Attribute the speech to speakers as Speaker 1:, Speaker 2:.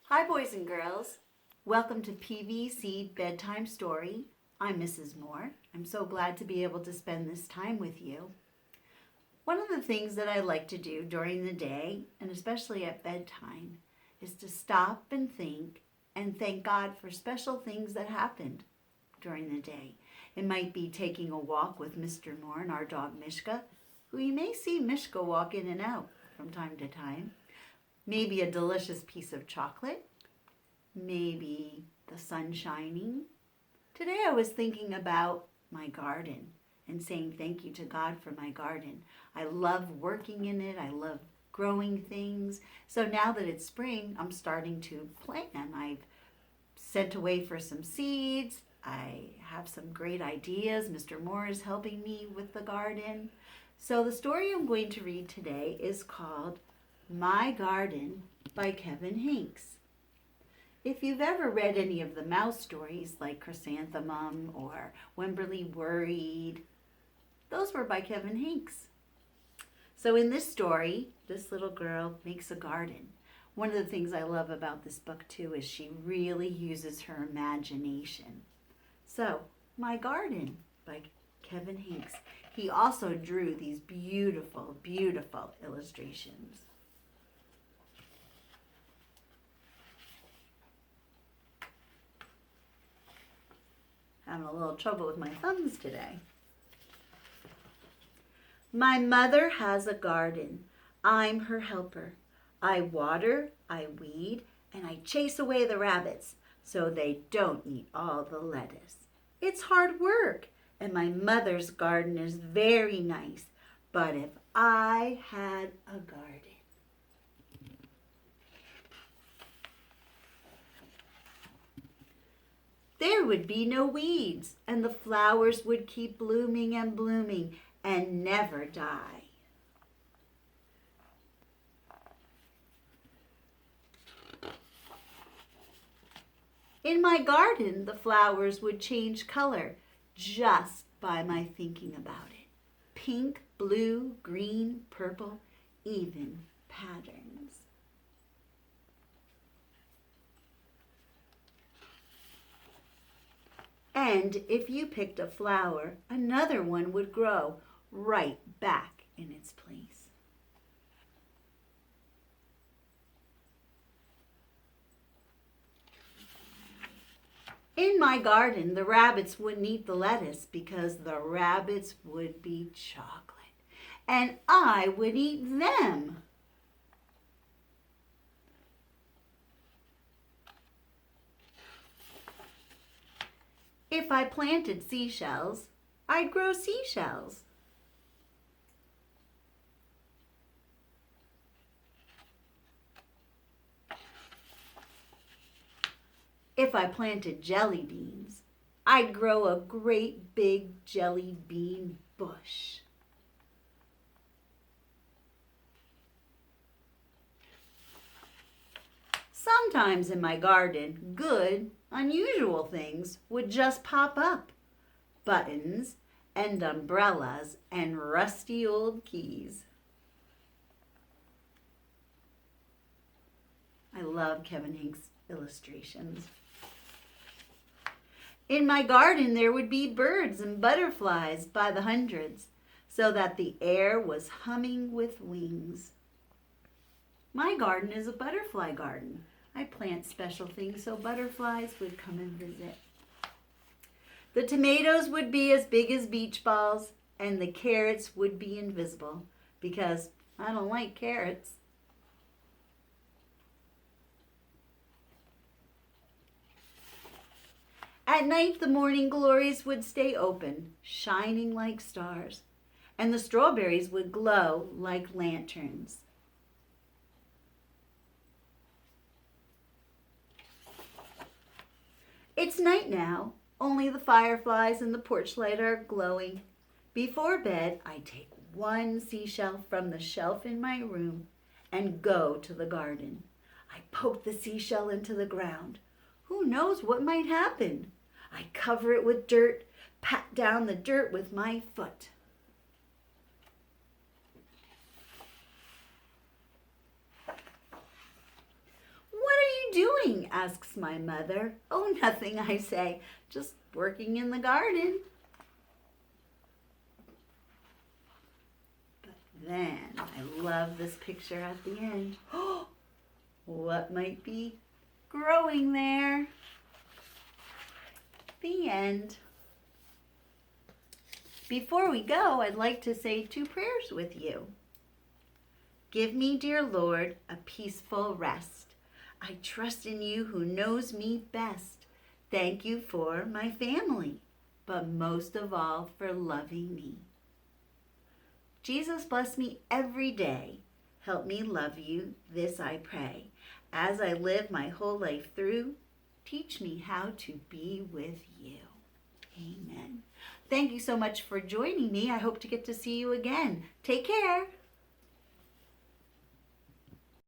Speaker 1: Hi, boys and girls. Welcome to PVC Bedtime Story. I'm Mrs. Moore. I'm so glad to be able to spend this time with you. One of the things that I like to do during the day, and especially at bedtime, is to stop and think and thank God for special things that happened during the day. It might be taking a walk with Mr. Moore and our dog Mishka, who you may see Mishka walk in and out from time to time. Maybe a delicious piece of chocolate. Maybe the sun shining. Today I was thinking about my garden and saying thank you to God for my garden. I love working in it. I love growing things. So now that it's spring, I'm starting to plan. I've sent away for some seeds. I have some great ideas. Mr. Moore is helping me with the garden. So the story I'm going to read today is called My Garden by Henkes. If you've ever read any of the mouse stories like Chrysanthemum or Wimberly Worried, those were by Henkes. So in this story, this little girl makes a garden. One of the things I love about this book too is she really uses her imagination. So, My Garden by Henkes. He also drew these beautiful, beautiful illustrations. Having a little trouble with my thumbs today. My mother has a garden. I'm her helper. I water, I weed, and I chase away the rabbits so they don't eat all the lettuce. It's hard work, and my mother's garden is very nice. But if I had a garden, there would be no weeds, and the flowers would keep blooming and blooming and never die. In my garden, the flowers would change color just by my thinking about it. Pink, blue, green, purple, even patterns. And if you picked a flower, another one would grow right back in its place. In my garden, the rabbits wouldn't eat the lettuce because the rabbits would be chocolate, and I would eat them. If I planted seashells, I'd grow seashells. If I planted jelly beans, I'd grow a great big jelly bean bush. Sometimes in my garden, good, unusual things would just pop up. Buttons and umbrellas and rusty old keys. I love Henkes' illustrations. In my garden, there would be birds and butterflies by the hundreds, so that the air was humming with wings. My garden is a butterfly garden. I plant special things so butterflies would come and visit. The tomatoes would be as big as beach balls, and the carrots would be invisible, because I don't like carrots. At night, the morning glories would stay open, shining like stars, and the strawberries would glow like lanterns. It's night now, only the fireflies and the porch light are glowing. Before bed, I take one seashell from the shelf in my room and go to the garden. I poke the seashell into the ground. Who knows what might happen? I cover it with dirt, pat down the dirt with my foot. What are you doing?" asks my mother. "Oh, nothing," I say. "Just working in the garden." But then I love this picture at the end. Oh, what might be growing there? The end. Before we go, I'd like to say 2 prayers with you. Give me, dear Lord, a peaceful rest. I trust in you who knows me best. Thank you for my family, but most of all for loving me. Jesus, bless me every day. Help me love you, this I pray. As I live my whole life through, teach me how to be with you. Amen. Thank you so much for joining me. I hope to get to see you again. Take care.